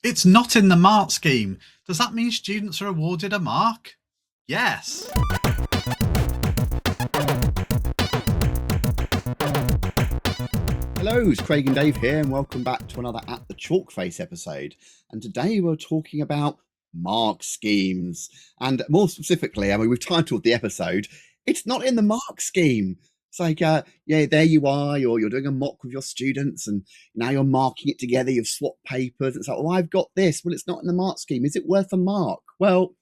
It's not in the mark scheme. Does that mean students are awarded a mark? Yes. Hello, it's Craig and Dave here, and welcome back to another At the Chalkface episode. And today we're talking about mark schemes. And more specifically, we've titled the episode, It's Not in the Mark Scheme. It's like, yeah, there you are, you're doing a mock with your students, and now you're marking it together, you've swapped papers. It's like, oh, I've got this. Well, it's not in the mark scheme. Is it worth a mark? Well,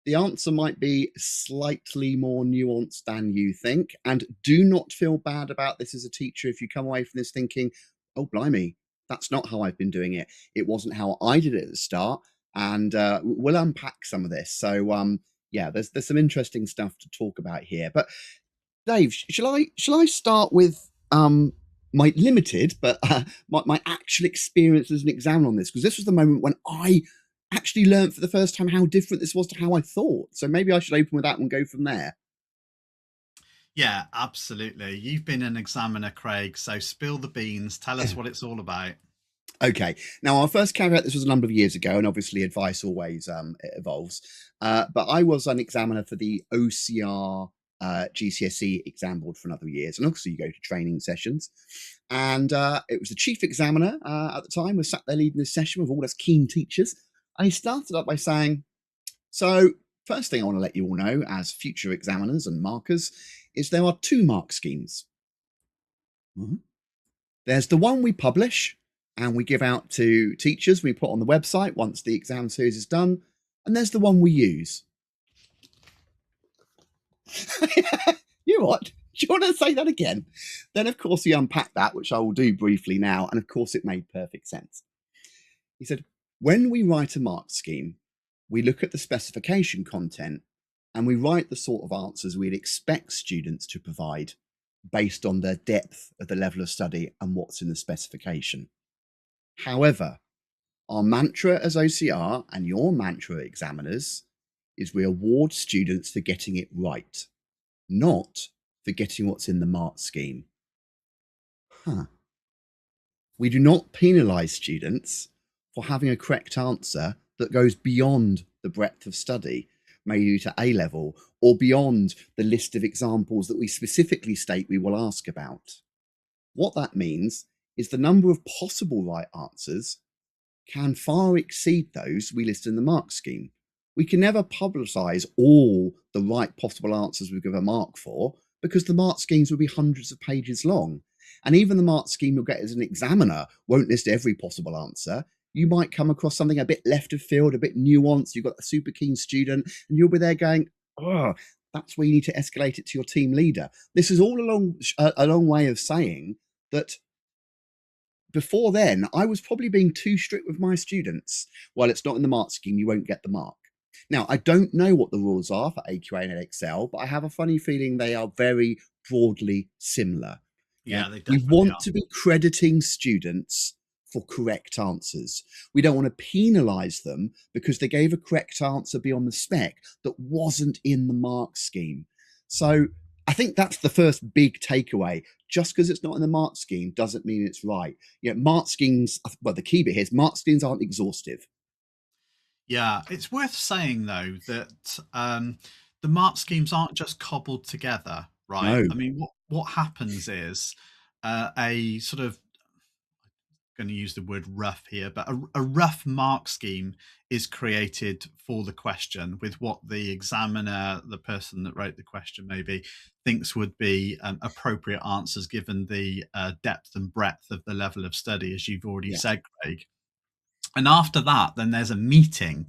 the answer might be slightly more nuanced than you think. And do not feel bad about this as a teacher if you come away from this thinking, oh, blimey, that's not how I've been doing it. It wasn't how I did it at the start. And we'll unpack some of this. So, yeah, there's some interesting stuff to talk about here. But Dave, shall I start with my limited, but my actual experience as an examiner on this? Because this was the moment when I actually learned for the first time how different this was to how I thought. So maybe I should open with that and go from there. Yeah, absolutely. You've been an examiner, Craig, so spill the beans. Tell us what it's all about. Okay. Now, our first caveat, this was a number of years ago, and obviously advice always evolves. But I was an examiner for the OCR GCSE exam board for another years. And obviously you go to training sessions. And it was the chief examiner at the time was sat there leading this session with all us keen teachers. And he started up by saying, so first thing I want to let you all know as future examiners and markers is there are two mark schemes. Mm-hmm. There's the one we publish and we give out to teachers, we put on the website once the exam series is done, and there's the one we use. You know what? Do you want to say that again? Then, of course, he unpacked that, which I will do briefly now, and of course, it made perfect sense. He said, when we write a mark scheme, we look at the specification content and we write the sort of answers we'd expect students to provide based on their depth of the level of study and what's in the specification. However, our mantra as OCR and your mantra examiners is we award students for getting it right, not for getting what's in the mark scheme. We do not penalise students for having a correct answer that goes beyond the breadth of study, maybe to A level, or beyond the list of examples that we specifically state we will ask about. What that means is the number of possible right answers can far exceed those we list in the mark scheme. We can never publicise all the right possible answers we give a mark for because the mark schemes will be hundreds of pages long. And even the mark scheme you'll get as an examiner won't list every possible answer. You might come across something a bit left of field, a bit nuanced. You've got a super keen student, and you'll be there going, oh, that's where you need to escalate it to your team leader. This is all a long way of saying that before then, I was probably being too strict with my students. While it's not in the mark scheme, you won't get the mark. Now, I don't know what the rules are for AQA and Excel, but I have a funny feeling they are very broadly similar. Yeah, they We definitely want are. to be crediting students for correct answers. We don't want to penalise them because they gave a correct answer beyond the spec that wasn't in the mark scheme. So I think that's the first big takeaway. Just because it's not in the mark scheme doesn't mean it's right. Mark schemes, well, the key bit here is mark schemes aren't exhaustive. Yeah, it's worth saying though that the mark schemes aren't just cobbled together, right? No, I mean, what happens is a sort of going to use the word rough here, but a rough mark scheme is created for the question with what the examiner, the person that wrote the question, maybe thinks would be appropriate answers given the depth and breadth of the level of study, as you've already yeah, said, Craig. And after that, then there's a meeting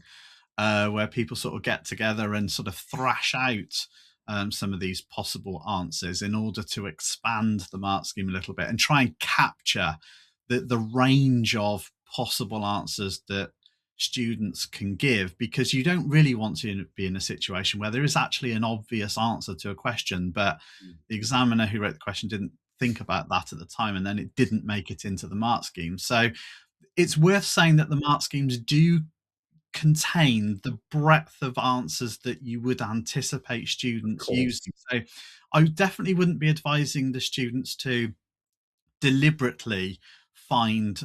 where people sort of get together and sort of thrash out some of these possible answers in order to expand the mark scheme a little bit and try and capture the range of possible answers that students can give, because you don't really want to be in a situation where there is actually an obvious answer to a question, but the examiner who wrote the question didn't think about that at the time, and then it didn't make it into the mark scheme. So it's worth saying that the mark schemes do contain the breadth of answers that you would anticipate of students course. using. So I definitely wouldn't be advising the students to deliberately find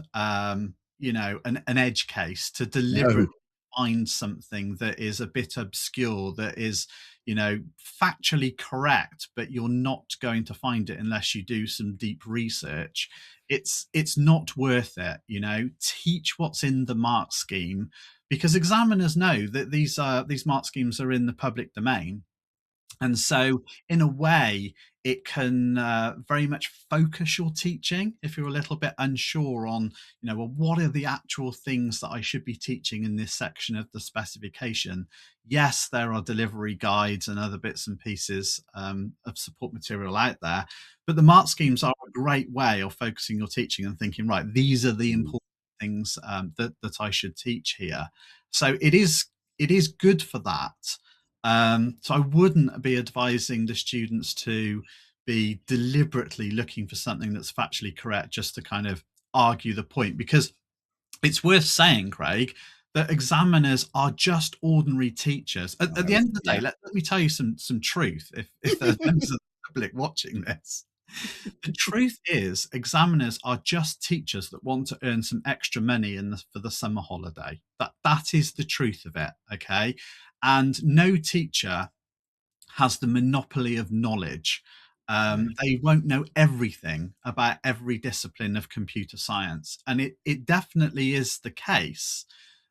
an edge case to No. deliberately find something that is a bit obscure, that is factually correct, but you're not going to find it unless you do some deep research. It's not worth it. Teach what's in the mark scheme, because examiners know that these mark schemes are in the public domain. And so, in a way, it can very much focus your teaching if you're a little bit unsure on, well, what are the actual things that I should be teaching in this section of the specification? Yes, there are delivery guides and other bits and pieces of support material out there, but the mark schemes are a great way of focusing your teaching and thinking, right, these are the important things that I should teach here. So it is good for that. So I wouldn't be advising the students to be deliberately looking for something that's factually correct just to kind of argue the point, because it's worth saying, Craig, that examiners are just ordinary teachers. At the end of the day, Yeah. let me tell you some truth, if there's members of the public watching this. The truth is, examiners are just teachers that want to earn some extra money for the summer holiday. That is the truth of it, okay? And no teacher has the monopoly of knowledge. They won't know everything about every discipline of computer science. And it definitely is the case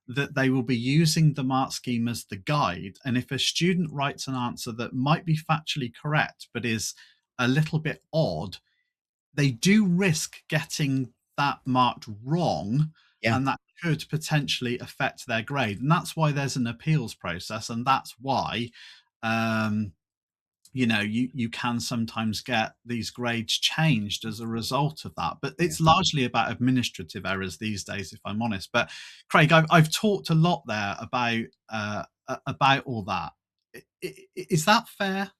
that they will be using the mark scheme as the guide. And if a student writes an answer that might be factually correct, but is a little bit odd, they do risk getting that marked wrong, Yeah. and that could potentially affect their grade. And that's why there's an appeals process, and that's why you can sometimes get these grades changed as a result of that. But it's largely about administrative errors these days, if I'm honest. But Craig, I've talked a lot there about all that. Is that fair?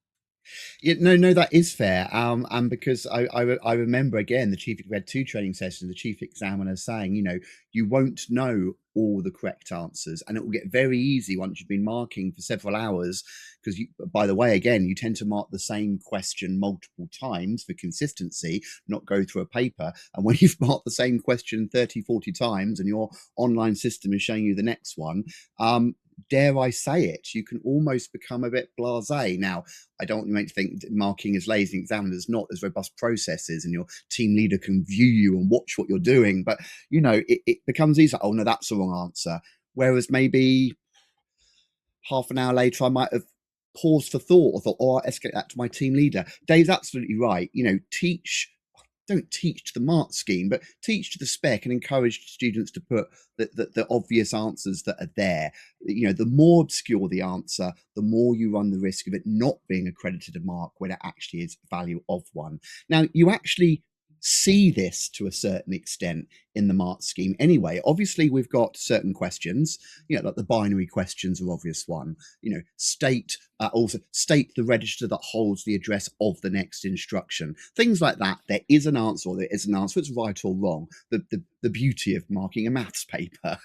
Yeah, no, that is fair. And because I remember again, we had two training sessions, the chief examiner saying, you won't know all the correct answers, and it will get very easy once you've been marking for several hours. Because by the way, again, you tend to mark the same question multiple times for consistency, not go through a paper. And when you've marked the same question 30, 40 times and your online system is showing you the next one, dare I say it, you can almost become a bit blasé. Now, I don't want you to think marking is lazy, examiners not as robust processes, and your team leader can view you and watch what you're doing. But it becomes easy. Oh no, that's the wrong answer. Whereas maybe half an hour later, I might have paused for thought or thought, oh, I'll escalate that to my team leader. Dave's absolutely right. Don't teach to the mark scheme, but teach to the spec and encourage students to put the obvious answers that are there. The more obscure the answer, the more you run the risk of it not being accredited a mark when it actually is value of one. Now, you actually see this to a certain extent in the mark scheme anyway. Obviously, we've got certain questions, like the binary questions are obvious one. Also state the register that holds the address of the next instruction. Things like that. There is an answer, or there is an answer. It's right or wrong. The beauty of marking a maths paper.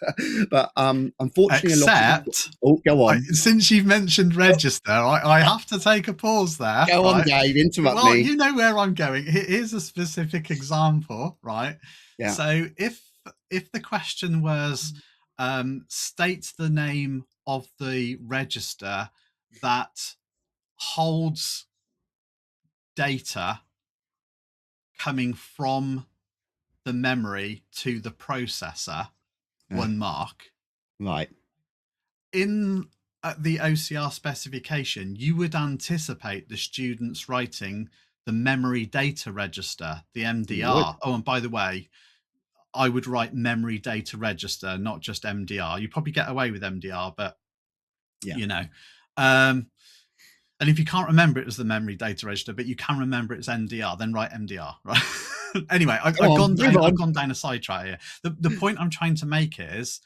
But unfortunately, Except, go on. Since you've mentioned register, I have to take a pause there. Go on, right? Dave. Interrupt Well, me. you know where I'm going. Here's a specific example, right? Yeah. So if the question was state the name of the register that holds data coming from the memory to the processor, one mark. Right. In the OCR specification, you would anticipate the students writing the memory data register, the MDR. Oh, and by the way, I would write memory data register, not just MDR. You probably get away with MDR, but and if you can't remember it as the memory data register, but you can remember it's MDR, then write MDR, right? Anyway, I've gone down a sidetrack here. The point I'm trying to make is,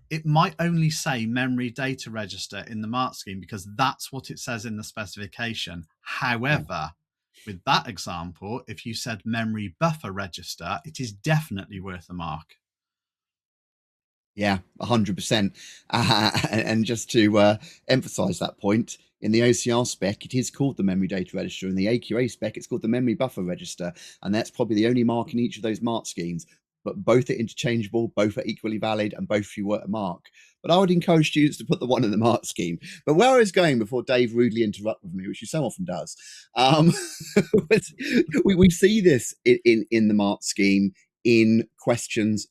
it might only say memory data register in the mark scheme because that's what it says in the specification. However, with that example, if you said memory buffer register, it is definitely worth a mark. Yeah, 100%. And just to emphasize that point, in the OCR spec, it is called the memory data register. In the AQA spec, it's called the memory buffer register. And that's probably the only mark in each of those mark schemes. but both are interchangeable, both are equally valid, and both you work a mark. But I would encourage students to put the one in the mark scheme. But where I was going before Dave rudely interrupted me, which he so often does, um, we see this in the mark scheme in questions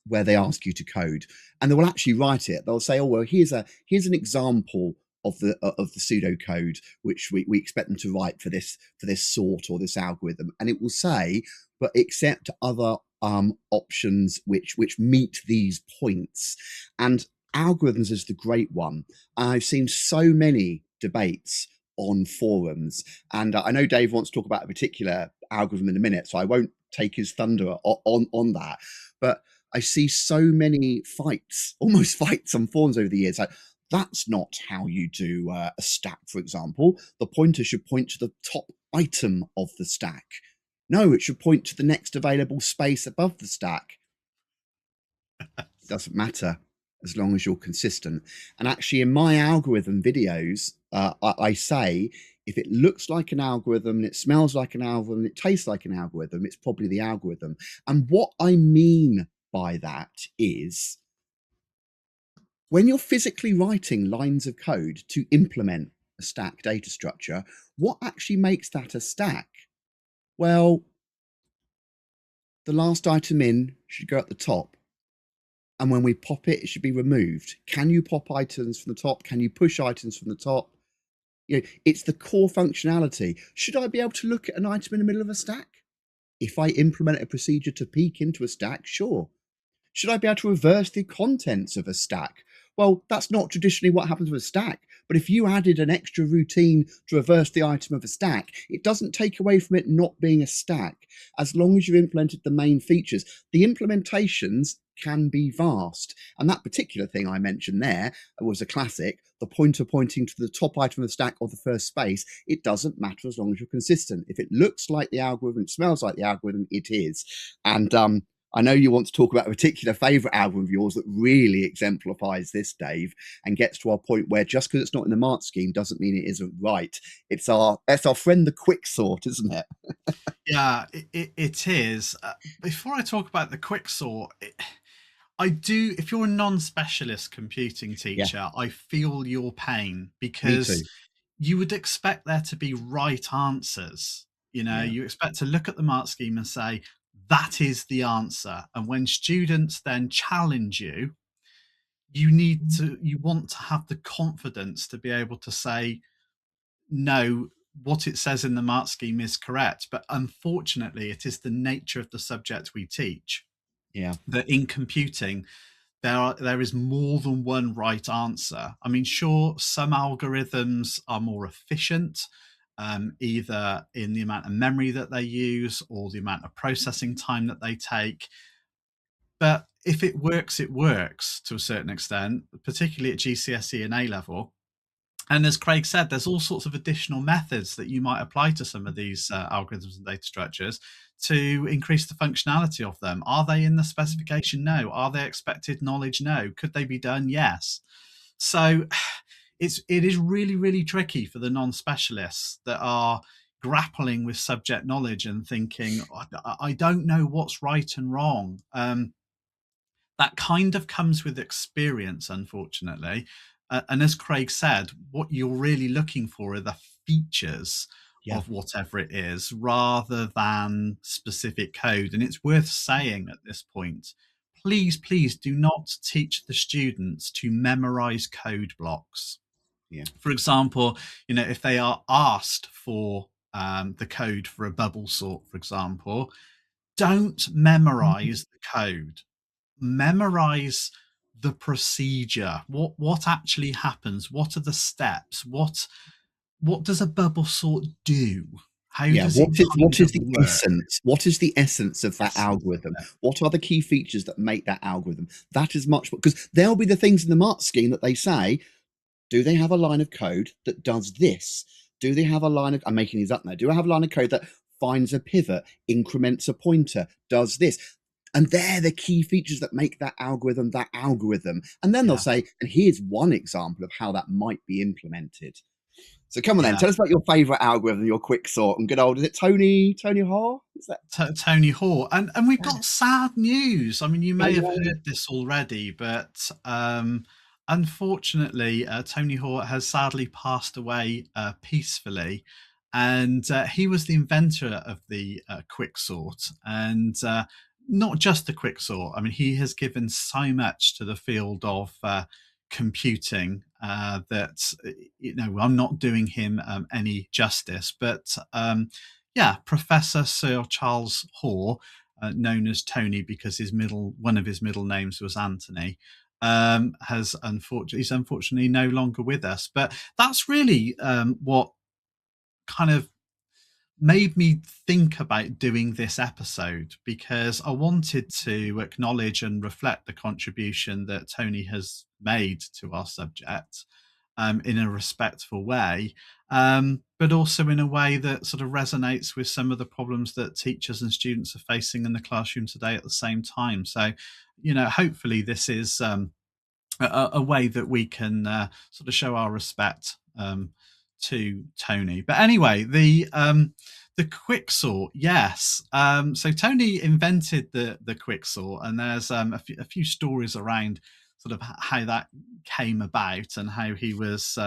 where they ask you to code, and they will actually write it. They'll say, "Oh well, here's an example of the pseudocode which we expect them to write for this sort or this algorithm," and it will say, "But accept other options which meet these points." And algorithms is the great one. I've seen so many debates on forums, and I know Dave wants to talk about a particular algorithm in a minute, so I won't take his thunder on that. But I see so many fights, almost fights on forums over the years. Like, that's not how you do a stack, for example. The pointer should point to the top item of the stack. No, it should point to the next available space above the stack. It doesn't matter as long as you're consistent. And actually, in my algorithm videos, I say, if it looks like an algorithm, it smells like an algorithm, it tastes like an algorithm, it's probably the algorithm. And what I mean by that is, when you're physically writing lines of code to implement a stack data structure, what actually makes that a stack? Well, the last item in should go at the top. And when we pop it, it should be removed. Can you pop items from the top? Can you push items from the top? You know, it's the core functionality. Should I be able to look at an item in the middle of a stack? If I implement a procedure to peek into a stack, sure. Should I be able to reverse the contents of a stack? Well, that's not traditionally what happens with a stack. But if you added an extra routine to reverse the item of a stack, it doesn't take away from it not being a stack, as long as you implemented the main features. The implementations can be vast. And that particular thing I mentioned there was a classic, the pointer pointing to the top item of the stack or the first space. It doesn't matter as long as you're consistent. If it looks like the algorithm, it smells like the algorithm, it is. And I know you want to talk about a particular favorite algorithm of yours that really exemplifies this, Dave, and gets to our point where just because it's not in the mark scheme doesn't mean it isn't right. It's our friend the quicksort, isn't it? Yeah, it is. Before I talk about the quicksort, I do. If you're a non-specialist computing Yeah, teacher, I feel your pain me because too. you would expect there to be right answers. You know, Yeah. you expect to look at the mark scheme and say, that is the answer. And when students then challenge you, you want to have the confidence to be able to say, no, what it says in the mark scheme is correct. But unfortunately, it is the nature of the subject we teach Yeah. that in computing, there is more than one right answer. I mean, sure, some algorithms are more efficient, either in the amount of memory that they use or the amount of processing time that they take. But if it works to a certain extent, particularly at GCSE and A level. And as Craig said, there's all sorts of additional methods that you might apply to some of these algorithms and data structures to increase the functionality of them. Are they in the specification? No. Are they expected knowledge? No. Could they be done? Yes. So it is really, really tricky for the non-specialists that are grappling with subject knowledge and thinking, I don't know what's right and wrong. That kind of comes with experience, unfortunately. And as Craig said, what you're really looking for are the features Yeah. of whatever it is rather than specific code. And it's worth saying at this point, please, please do not teach the students to memorize code blocks. Yeah. For example, you know, if they are asked for the code for a bubble sort, for example, don't memorize the code, memorize the procedure. What actually happens? What are the steps? What does a bubble sort do? How Yeah, does it kind what is of the work? essence? What is the essence of that Essence of algorithm? it. What are the key features that make that algorithm? That is much, because there'll be the things in the mark scheme that they say, do they have a line of code that does this? Do they have a line of, I'm making these up now. Do I have a line of code that finds a pivot, increments a pointer, does this? And they're the key features that make that algorithm that algorithm. And then they'll Yeah, say, and here's one example of how that might be implemented. So come on then, yeah. tell us about your favourite algorithm, your quicksort, and good old, is it Tony Hoare? Is that? Tony Hawk, and we've got sad news. I mean, you may have Oh, heard this already, but unfortunately, Tony Hawk has sadly passed away peacefully, and he was the inventor of the quicksort, and not just the quicksort. I mean, he has given so much to the field of computing that I'm not doing him any justice, but yeah, Professor Sir Charles Hoare, known as Tony because one of his middle names was Anthony, he's unfortunately no longer with us. But that's really what kind of made me think about doing this episode, because I wanted to acknowledge and reflect the contribution that Tony has made to our subject in a respectful way, but also in a way that sort of resonates with some of the problems that teachers and students are facing in the classroom today at the same time. So, hopefully this is a way that we can sort of show our respect to Tony. But anyway, the quicksort, yes. So Tony invented the quicksort, and there's a few stories around sort of how that came about and how he was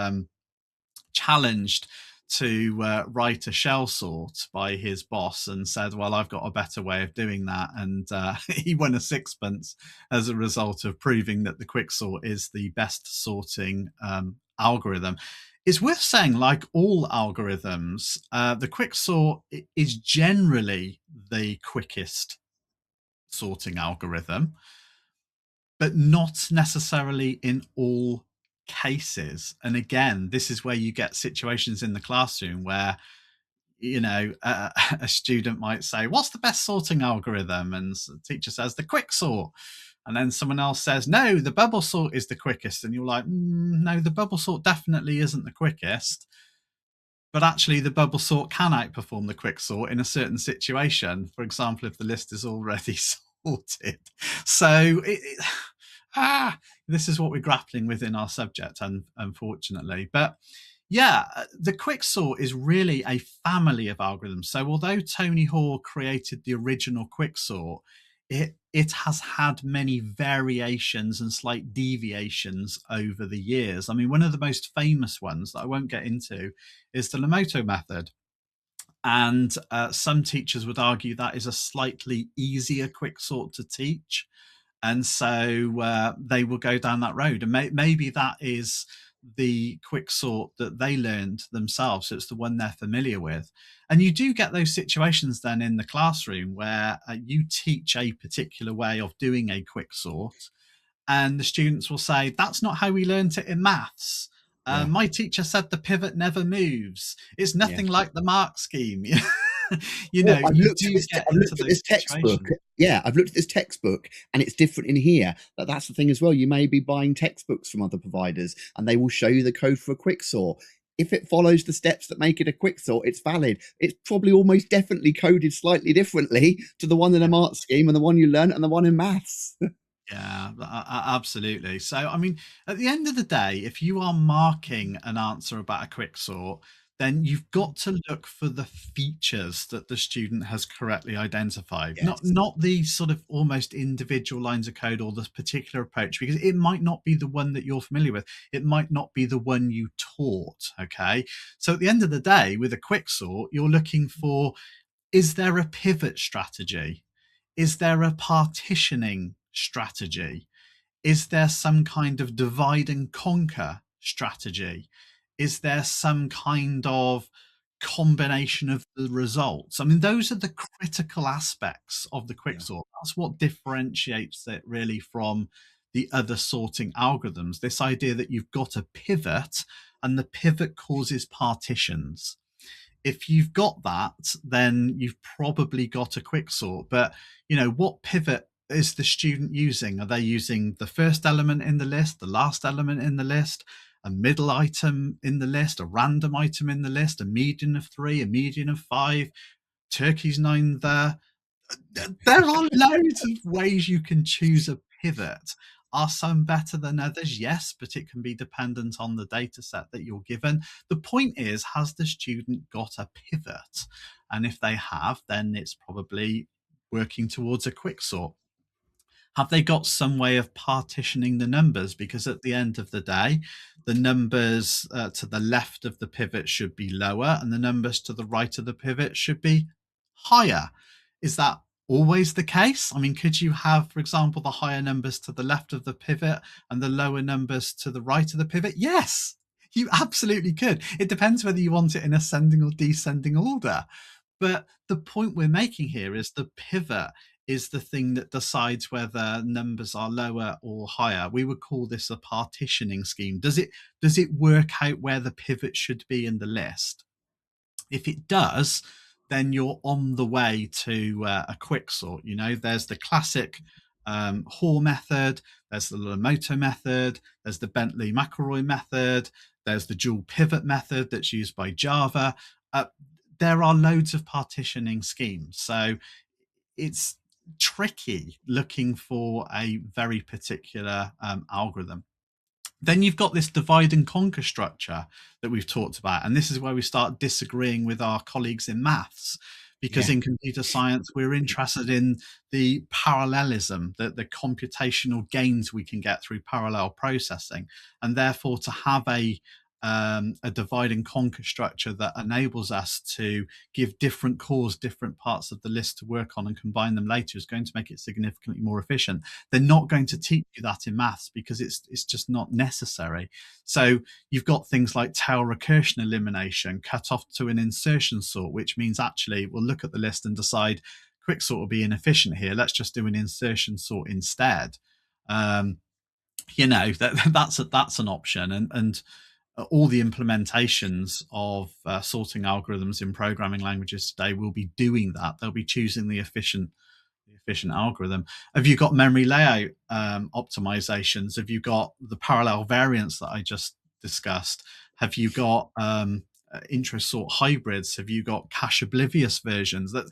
challenged to write a shell sort by his boss and said, well, I've got a better way of doing that. And he won a sixpence as a result of proving that the quicksort is the best sorting algorithm. It's worth saying, like all algorithms, the quicksort is generally the quickest sorting algorithm, but not necessarily in all cases. And again, this is where you get situations in the classroom where a student might say, what's the best sorting algorithm? And the teacher says the quick sort, and then someone else says, no, the bubble sort is the quickest. And you're like, no, the bubble sort definitely isn't the quickest, but actually the bubble sort can outperform the quick sort in a certain situation. For example, if the list is already sorted. So this is what we're grappling with in our subject, unfortunately. But yeah, the quicksort is really a family of algorithms. So although Tony Hoare created the original quicksort, it has had many variations and slight deviations over the years. I mean, one of the most famous ones that I won't get into is the Lamoto method. And some teachers would argue that is a slightly easier quicksort to teach, and so they will go down that road, and maybe that is the quicksort that they learned themselves, so it's the one they're familiar with. And you do get those situations then in the classroom where you teach a particular way of doing a quicksort, and the students will say, that's not how we learned it in maths. yeah. My teacher said the pivot never moves. It's Yeah. nothing like the mark scheme. Well, You do get I've into looked at those this textbook. situations. Yeah, I've looked at this textbook, and it's different in here. But that's the thing as well. You may be buying textbooks from other providers, and they will show you the code for a quicksort. If it follows the steps that make it a quicksort, it's valid. It's probably almost definitely coded slightly differently to the one in a mark scheme and the one you learn and the one in maths. Yeah, absolutely. So, I mean, at the end of the day, if you are marking an answer about a quicksort, then you've got to look for the features that the student has correctly identified, not Yes. not the sort of almost individual lines of code or this particular approach, because it might not be the one that you're familiar with. It might not be the one you taught. Okay. So at the end of the day, with a quicksort, you're looking for, is there a pivot strategy? Is there a partitioning strategy? Is there some kind of divide and conquer strategy? Is there some kind of combination of the results? I mean, those are the critical aspects of the Yeah. quicksort. That's what differentiates it really from the other sorting algorithms. This idea that you've got a pivot and the pivot causes partitions. If you've got that, then you've probably got a quicksort. But what pivot is the student using? Are they using the first element in the list, the last element in the list, a middle item in the list, a random item in the list, a median of 3, a median of 5, turkey's 9 there? There are loads of ways you can choose a pivot. Are some better than others? Yes, but it can be dependent on the data set that you're given. The point is, has the student got a pivot? And if they have, then it's probably working towards a quicksort. Have they got some way of partitioning the numbers? Because at the end of the day, the numbers to the left of the pivot should be lower and the numbers to the right of the pivot should be higher. Is that always the case? I mean, could you have, for example, the higher numbers to the left of the pivot and the lower numbers to the right of the pivot? Yes, you absolutely could. It depends whether you want it in ascending or descending order. But the point we're making here is the pivot is the thing that decides whether numbers are lower or higher. We would call this a partitioning scheme. Does it work out where the pivot should be in the list? If it does, then you're on the way to a quicksort. You know, there's the classic Hoare method, there's the Lamoto method, there's the Bentley McElroy method, there's the dual pivot method that's used by Java. There are loads of partitioning schemes. So it's tricky looking for a very particular algorithm. Then you've got this divide and conquer structure that we've talked about. And this is where we start disagreeing with our colleagues in maths, because Yeah. in computer science, we're interested in the parallelism, the computational gains we can get through parallel processing. And therefore, to have a divide and conquer structure that enables us to give different cores different parts of the list to work on and combine them later is going to make it significantly more efficient. They're not going to teach you that in maths because it's just not necessary. So you've got things like tail recursion elimination cut off to an insertion sort, which means actually we'll look at the list and decide quicksort will be inefficient here. Let's just do an insertion sort instead. Um, that's an option, and all the implementations of sorting algorithms in programming languages today will be doing that. They'll be choosing the efficient algorithm. Have you got memory layout optimizations? Have you got the parallel variants that I just discussed? Have you got intra-sort hybrids? Have you got cache oblivious versions? That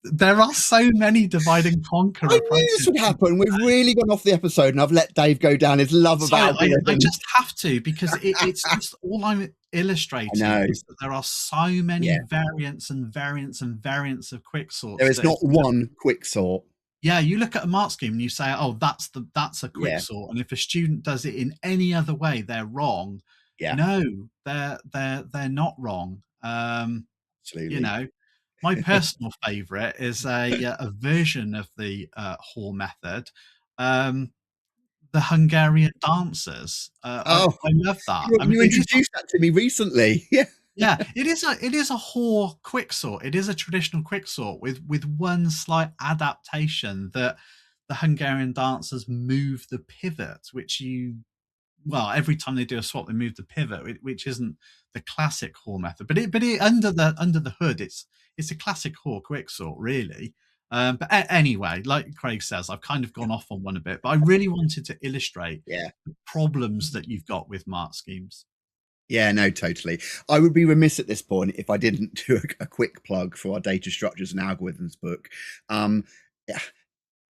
there are so many divide and conquer I knew this approaches. would happen. We've really gone off the episode, and I've let Dave go down his love of So I algorithms. just have to, because it's just all I'm I illustrating know. is that there are so many Yeah. variants and variants and variants of There quicksorts is that not one quick sort. yeah, you look at a mark scheme and you say, oh, that's a Yeah. quicksort, and if a student does it in any other way, they're wrong. Yeah. No, they're not wrong. You Absolutely. know, my personal favorite is a version of the Hoare method. Um, the Hungarian dancers. Oh, I love that. I mean, you introduced that to me recently. Yeah. yeah, it is a Hoare quicksort. It is a traditional quicksort with one slight adaptation that the Hungarian dancers move the pivot, which every time they do a swap, they move the pivot, which isn't the classic Hoare method. But under the hood, it's a classic Hoare quicksort, really. But anyway, like Craig says, I've kind of gone off on one a bit, but I really wanted to illustrate Yeah. the problems that you've got with mark schemes. Yeah, no, totally. I would be remiss at this point if I didn't do a quick plug for our data structures and algorithms book. Yeah,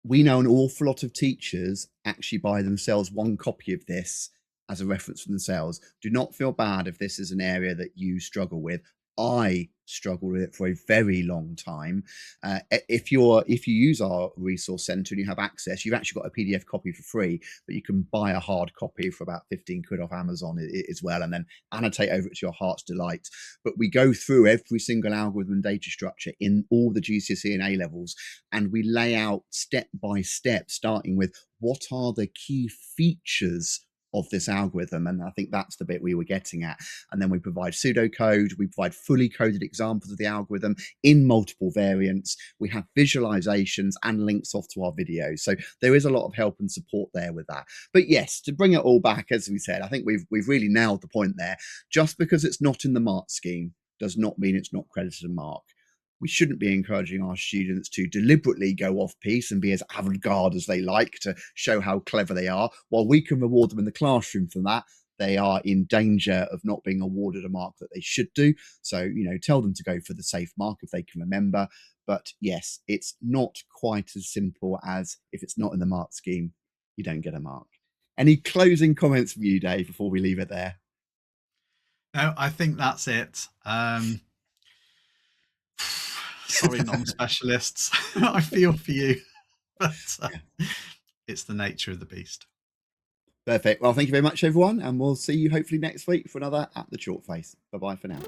we know an awful lot of teachers actually buy themselves one copy of this as a reference for themselves. Do not feel bad if this is an area that you struggle with. I struggled with it for a very long time. If you use our resource center and you have access, you've actually got a PDF copy for free, but you can buy a hard copy for about 15 quid off Amazon as well, and then annotate over it to your heart's delight. But we go through every single algorithm and data structure in all the GCSE and A levels, and we lay out step by step, starting with what are the key features of this algorithm. And I think that's the bit we were getting at. And then we provide pseudocode, we provide fully coded examples of the algorithm in multiple variants. We have visualizations and links off to our videos. So there is a lot of help and support there with that. But yes, to bring it all back, as we said, I think we've really nailed the point there. Just because it's not in the mark scheme does not mean it's not credited a mark. We shouldn't be encouraging our students to deliberately go off piece and be as avant-garde as they like to show how clever they are. While we can reward them in the classroom for that, they are in danger of not being awarded a mark that they should do. So, tell them to go for the safe mark if they can remember. But yes, it's not quite as simple as if it's not in the mark scheme, you don't get a mark. Any closing comments from you, Dave, before we leave it there? No, I think that's it. Sorry, non-specialists. I feel for you, but it's the nature of the beast. Perfect. Well, thank you very much, everyone, and we'll see you hopefully next week for another At the Chalkface. Bye bye for now.